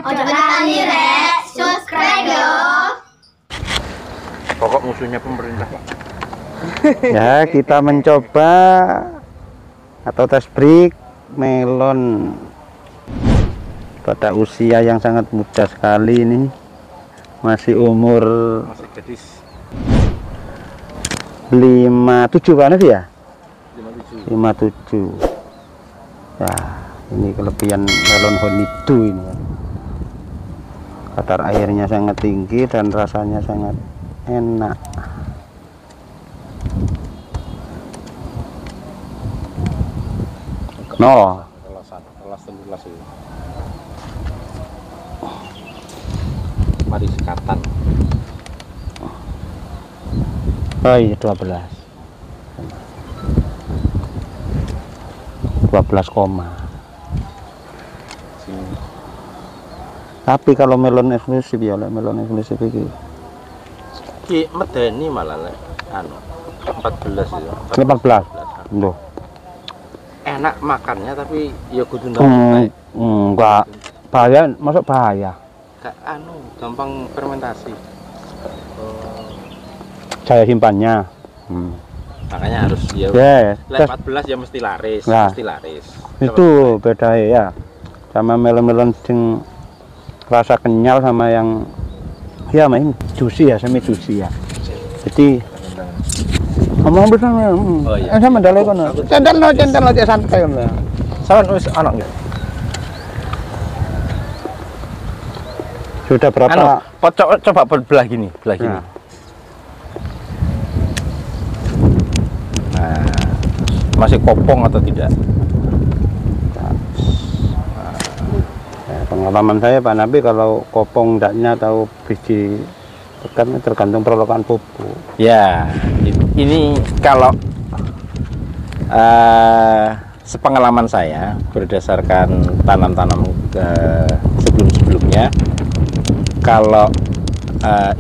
Ojo lali rek, subscribe yo. Pokok musuhnya pemerintah. Ya, kita mencoba atau tes break melon pada usia yang sangat muda sekali ini, masih umur Masih gadis. 57 kan ya? 57. 57. Nah, ini kelebihan melon honido ini. Kadar airnya sangat tinggi dan rasanya sangat enak. No. Kelas 11 itu. Mari sekatan. Oh iya, 12 koma. Tapi kalau melon eksklusif ya, melon eksklusif ini Ki medeni malah lek anu 14 itu. 14. Loh. Enak makannya tapi ya kudu Enggak bahaya, masuk bahaya. Gak anu, gampang fermentasi. Saya simpannya. Makanya harus ya. Yes. Lek 14 ya mesti laris, Nah, mesti laris. itu beda ya. Sama melon-melon sing rasa kenyal sama yang ya main juicy ya, semi juicy ya. Jadi ngomong bersama. Oh iya. Sama dalek kono. Cendel lo cek santai kono. Sawan wis ana nggih. Sudah berapa? Anu, coba belah gini, belah gini. Nah, masih kopong atau tidak? Pengalaman saya Pak Nabi, kalau kopong ndaknya atau biji tekan tergantung perlokan pupuk. Ya, ini kalau sepengalaman saya berdasarkan tanam-tanam sebelum-sebelumnya, kalau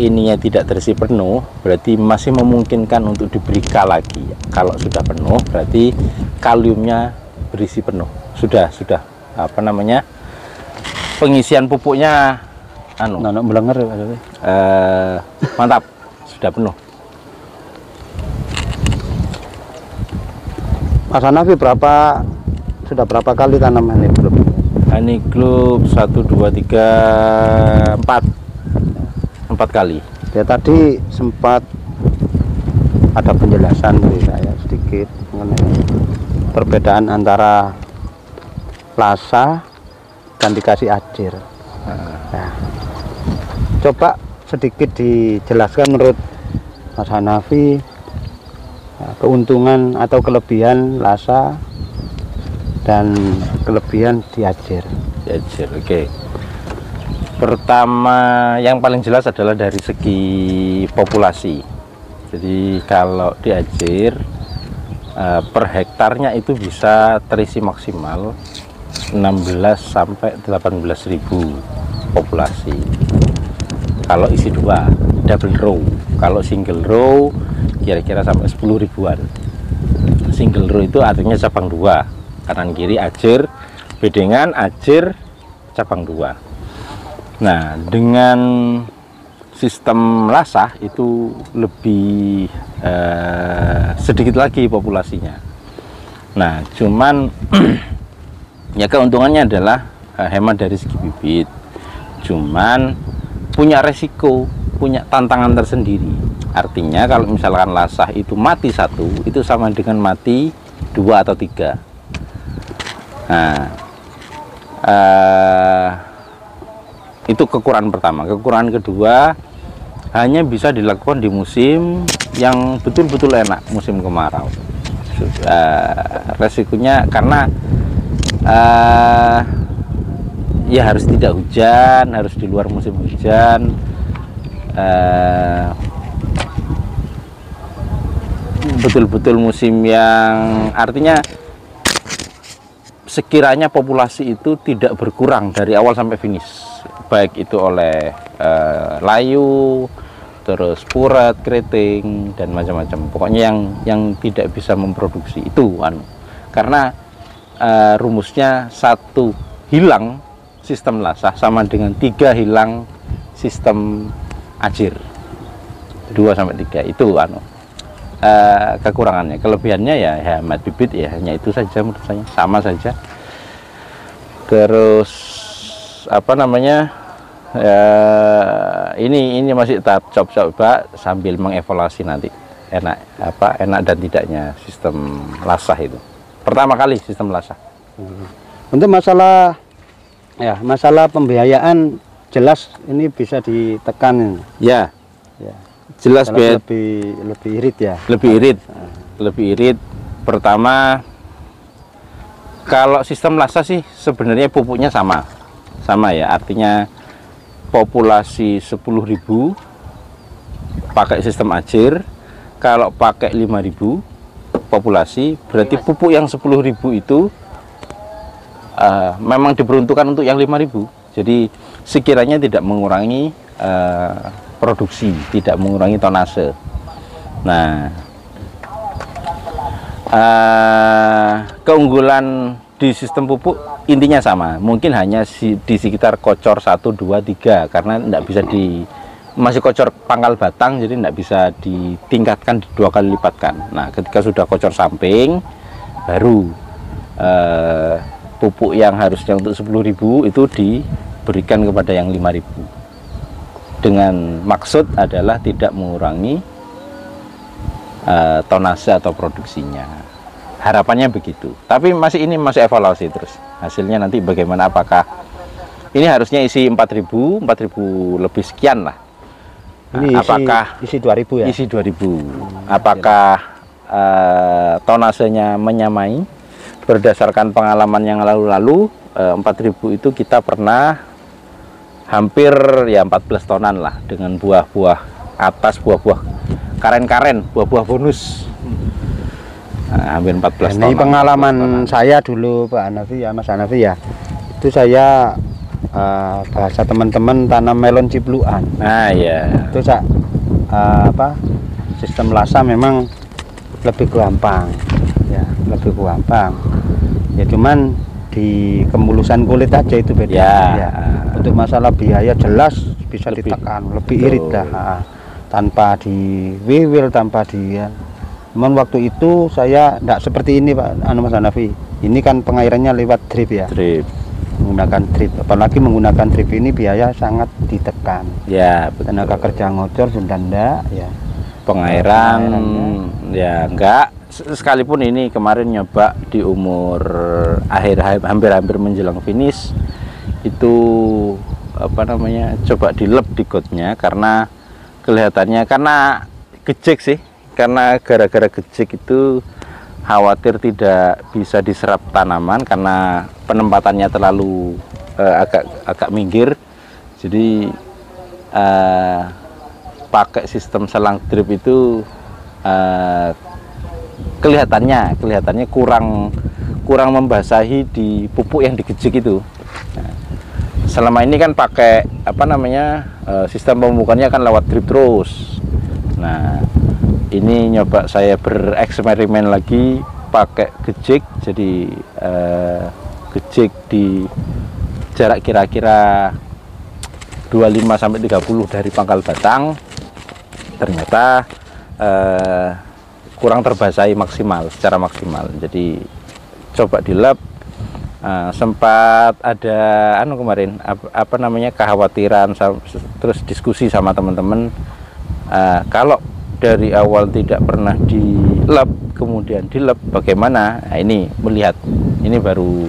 ininya tidak terisi penuh, berarti masih memungkinkan untuk diberi K lagi. Kalau sudah penuh, berarti kaliumnya berisi penuh. Sudah apa namanya? Pengisian pupuknya anu. Melenger Mantap, sudah penuh. Mas Hanafi sudah berapa kali tanam ini belum? Ini klub 1, 2, 3, 4 kali. Ya tadi sempat ada penjelasan dari saya sedikit mengenai perbedaan antara lasa dan dikasih ajir. Nah, coba sedikit dijelaskan menurut Mas Hanafi keuntungan atau kelebihan lasa dan kelebihan diajir. Diajir, oke. Pertama, yang paling jelas adalah dari segi populasi. Jadi kalau diajir per hektarnya itu bisa terisi maksimal 16 sampai 18 ribu populasi. Kalau isi 2 double row, kalau single row kira-kira sampai 10 ribuan. Single row itu artinya cabang 2, kanan kiri ajir, bedengan ajir cabang 2. Nah, dengan sistem lasah itu lebih sedikit lagi populasinya. Nah, cuman ya keuntungannya adalah hemat dari segi bibit, cuman punya resiko, punya tantangan tersendiri. Artinya kalau misalkan lasah itu mati 1, itu sama dengan mati 2 atau 3. Nah, itu kekurangan pertama. Kekurangan kedua, hanya bisa dilakukan di musim yang betul-betul enak, musim kemarau. Resikonya karena ya harus tidak hujan, harus di luar musim hujan. Betul-betul musim yang artinya sekiranya populasi itu tidak berkurang dari awal sampai finish, baik itu oleh layu, terus purat, keriting, dan macam-macam. Pokoknya yang tidak bisa memproduksi itu karena rumusnya 1 hilang sistem lasah sama dengan 3 hilang sistem ajir. 2 sampai 3 itu kekurangannya. Kelebihannya ya hemat bibit ya, hanya itu saja menurut saya, sama saja. Terus apa namanya, ini masih tahap coba sambil mengevaluasi nanti enak dan tidaknya sistem lasah itu. Pertama kali sistem lasah. Untuk masalah pembiayaan jelas ini bisa ditekan Ya, ya. jelas biaya lebih irit ya. Lebih irit. Pertama, kalau sistem lasah sih sebenarnya pupuknya sama ya, artinya populasi 10.000 pakai sistem ajir. Kalau pakai 5.000 populasi, berarti pupuk yang 10.000 itu memang diperuntukkan untuk yang 5.000. Jadi sekiranya tidak mengurangi produksi, tidak mengurangi tonase. Nah, keunggulan di sistem pupuk intinya sama, mungkin hanya di sekitar kocor 1, 2, 3 karena masih kocor pangkal batang, jadi tidak bisa ditingkatkan 2 kali lipatkan. Nah, ketika sudah kocor samping, baru pupuk yang harusnya untuk 10.000 itu diberikan kepada yang 5.000 dengan maksud adalah tidak mengurangi tonase atau produksinya. Harapannya begitu, tapi masih evaluasi terus hasilnya nanti bagaimana. Apakah ini harusnya isi 4.000 lebih sekian lah. Ini apakah isi 2.000 ya? Isi 2.000. Apakah tonasenya menyamai? Berdasarkan pengalaman yang lalu-lalu, 4.000 itu kita pernah hampir ya 14 tonan lah dengan buah-buah atas, buah-buah karen-karen, buah-buah bonus. Nah, hampir 14 tonan. Ini pengalaman saya dulu Pak Hanafi ya, Mas Hanafi ya. Itu saya bahasa teman-teman tanam melon cipluan. Nah ya. Itu sistem lasah memang lebih gampang. Ya, lebih gampang. Ya cuman di kemulusan kulit aja itu beda. Ya. Untuk masalah biaya jelas bisa ditekan, lebih irit dah. Tanpa diwiwil, tanpa cuman waktu itu saya tidak seperti ini Pak Mas Hanafi. Ini kan pengairannya lewat drip ya. Menggunakan drip, apalagi menggunakan drip ini biaya sangat ditekan. Ya, betul. Tenaga kerja ngocor sudah enggak ya. Pengairan ya enggak. Sekalipun ini kemarin nyoba di umur hampir menjelang finish itu coba dilep di gotnya karena kelihatannya gejek sih. Karena gara-gara gejek itu khawatir tidak bisa diserap tanaman karena penempatannya terlalu agak minggir. Jadi pakai sistem selang drip itu kelihatannya kurang membasahi di pupuk yang digejek itu. Nah, selama ini kan pakai sistem pemupukannya kan lewat drip terus. Nah, ini nyoba saya bereksperimen lagi pakai gejek. Jadi gejek di jarak kira-kira 25 sampai 30 dari pangkal batang. Ternyata kurang terbasahi secara maksimal. Jadi coba dilap, sempat ada kemarin kekhawatiran, terus diskusi sama teman-teman, kalau dari awal tidak pernah dilap kemudian dilap bagaimana. Nah, ini melihat ini baru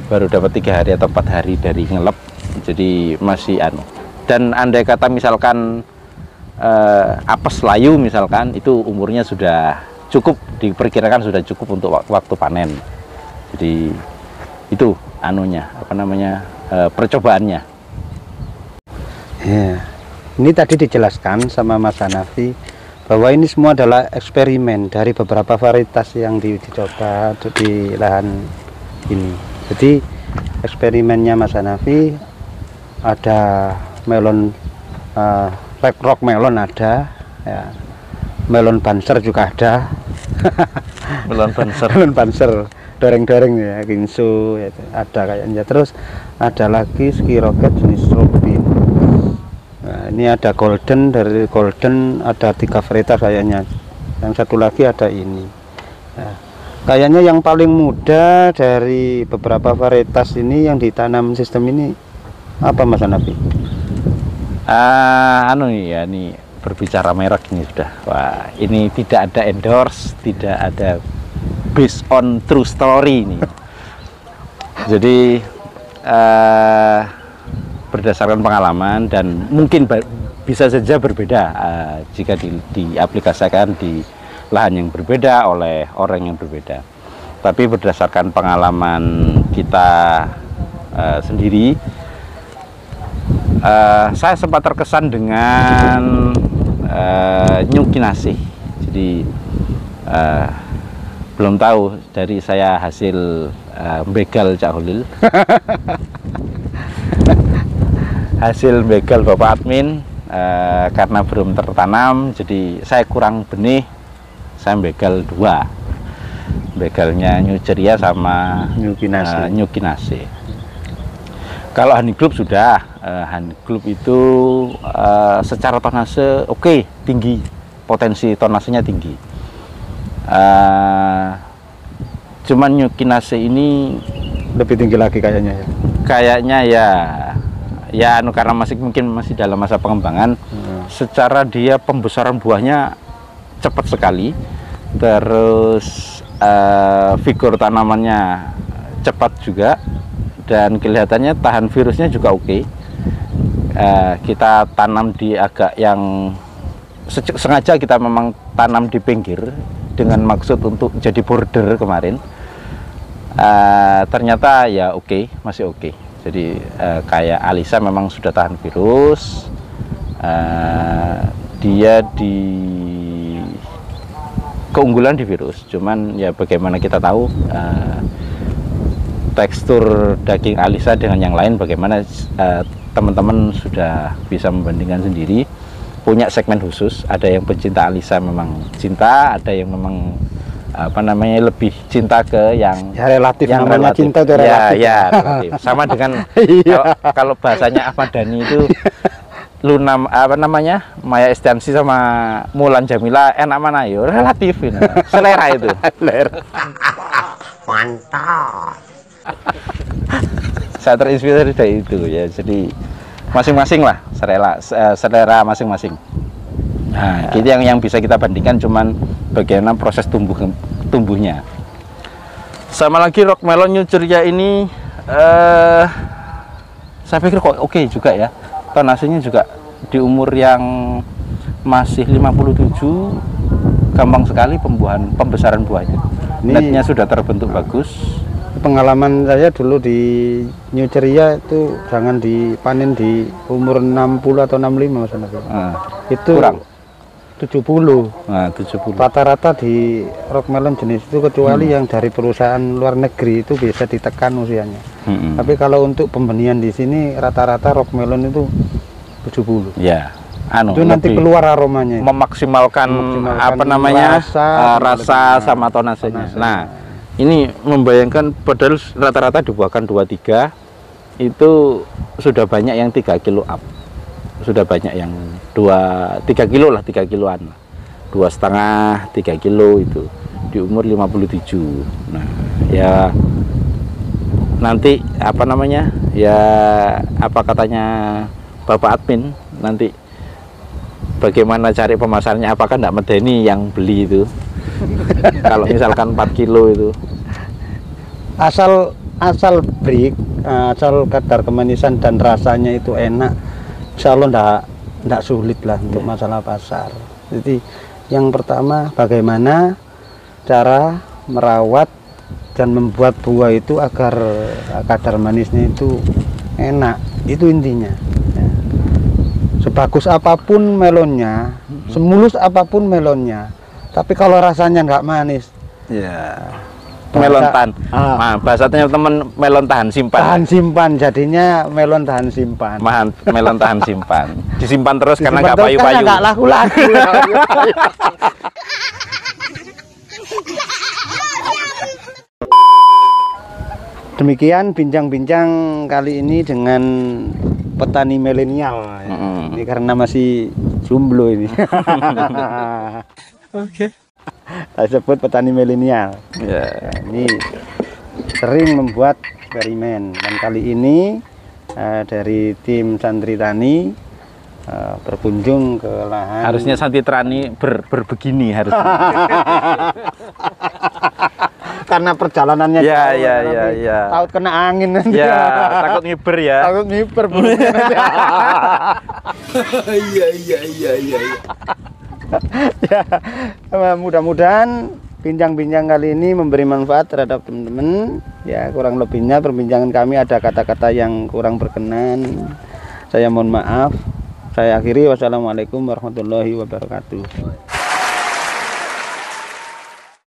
dapat 3 hari atau 4 hari dari ngelap, jadi masih dan andai kata misalkan apes layu misalkan, itu umurnya sudah cukup, diperkirakan sudah cukup untuk waktu panen. Jadi itu percobaannya ya. Ini tadi dijelaskan sama Mas Hanafi bahwa ini semua adalah eksperimen dari beberapa varietas yang dicoba di lahan ini. Jadi eksperimennya Mas Hanafi ada melon red rock melon ada ya, melon banser juga ada. melon banser doreng-doreng ya, ginsu ya, ada kayaknya. Terus ada lagi ski rocket jenis Robin. Nah, ini ada golden, dari golden ada 3 varietas kayaknya. Yang satu lagi ada ini. Nah, kayaknya yang paling muda dari beberapa varietas ini yang ditanam sistem ini apa Mas Hanafi? Anu ya, ini berbicara merek ini sudah. Wah, ini tidak ada endorse, tidak ada based on true story ini. Jadi berdasarkan pengalaman dan mungkin bisa saja berbeda jika diaplikasikan di lahan yang berbeda oleh orang yang berbeda. Tapi berdasarkan pengalaman kita sendiri, saya sempat terkesan dengan nyukinasih. Jadi belum tahu, dari saya hasil begal Cak Holil. Hasil begal Bapak Admin, karena belum tertanam, jadi saya kurang benih, saya begal 2, begalnya New Ceria sama New Kinase. Kalau Honey Globe sudah, Honey Globe itu secara tonase oke, tinggi, potensi tonasenya tinggi. Cuman New Kinase ini Lebih tinggi lagi kayaknya ya. Kayaknya ya karena mungkin masih dalam masa pengembangan. Secara dia pembesaran buahnya cepat sekali, terus figur tanamannya cepat juga, dan kelihatannya tahan virusnya juga oke. Kita tanam di agak yang sengaja kita memang tanam di pinggir dengan maksud untuk jadi border kemarin. Ternyata ya oke, masih oke. Jadi kayak Alisa memang sudah tahan virus. Dia di keunggulan di virus, cuman ya bagaimana kita tahu tekstur daging Alisa dengan yang lain bagaimana, teman-teman sudah bisa membandingkan sendiri. Punya segmen khusus, ada yang pencinta Alisa memang cinta, ada yang memang lebih cinta ke yang relatif, yang namanya relatif. cinta itu relatif. Ya, relatif. Sama dengan kalau bahasanya Ahmad Dhani itu Luna Maya Estiansi sama Mulan Jamila enak mana ya, relatif ini. Selera itu. Mantap. Saya terinspirasi dari itu ya. Jadi masing-masing lah selera masing-masing. Nah, itu yang bisa kita bandingkan, cuman bagaimana proses tumbuhnya. Sama lagi Rock Melon New Ceria ini, saya pikir kok oke juga ya. Tonasenya juga di umur yang masih 57, gampang sekali pembesaran buahnya. Netnya sudah terbentuk bagus. Pengalaman saya dulu di New Ceria itu jangan dipanen di umur 60 atau 65 Mas Hanafi. Itu kurang 70. Nah, 70. Rata-rata di Rock Melon jenis itu, kecuali yang dari perusahaan luar negeri itu bisa ditekan usianya. Tapi kalau untuk pembenihan di sini rata-rata Rock Melon itu 70. Ya. Itu nanti keluar aromanya. Memaksimalkan rasa sama tonasenya. Nah, ini membayangkan padahal rata-rata dibuahkan 23, itu sudah banyak yang 3 kilo up. Sudah banyak yang 3 kilo lah, 3 kiloan, 2,5, 3 kilo itu di umur 57. Nah ya nanti ya apa katanya Bapak Admin nanti bagaimana cari pemasarnya, apakah enggak medeni yang beli itu. Kalau misalkan 4 kilo itu asal break, asal kadar kemanisan dan rasanya itu enak, insya Allah enggak sulit lah untuk masalah pasar. Jadi yang pertama bagaimana cara merawat dan membuat buah itu agar kadar manisnya itu enak, itu intinya ya. Sebagus apapun melonnya, semulus apapun melonnya, tapi kalau rasanya nggak manis ya melon tahan. Bahasanya teman melon tahan simpan. Tahan simpan, jadinya melon tahan simpan. Melon tahan simpan. Disimpan terus karena nggak payu-payu. Nggak laku-laku. Demikian bincang-bincang kali ini dengan petani milenial. Ini karena masih jomblo ini. Oke. Saya sebut petani milenial. Ya. Ini sering membuat eksperimen, dan kali ini dari tim Santri Tani berkunjung ke lahan. Harusnya Santri Tani berbegini harusnya. Karena perjalanannya Ya, jauh, ya, nanti ya, ya. takut kena angin nanti. Ya, takut ngiber ya. Takut ngiper burungnya nanti. Iya. Ya, mudah-mudahan bincang-bincang kali ini memberi manfaat terhadap teman-teman. Ya, kurang lebihnya perbincangan kami ada kata-kata yang kurang berkenan. Saya mohon maaf. Saya akhiri, wassalamualaikum warahmatullahi wabarakatuh.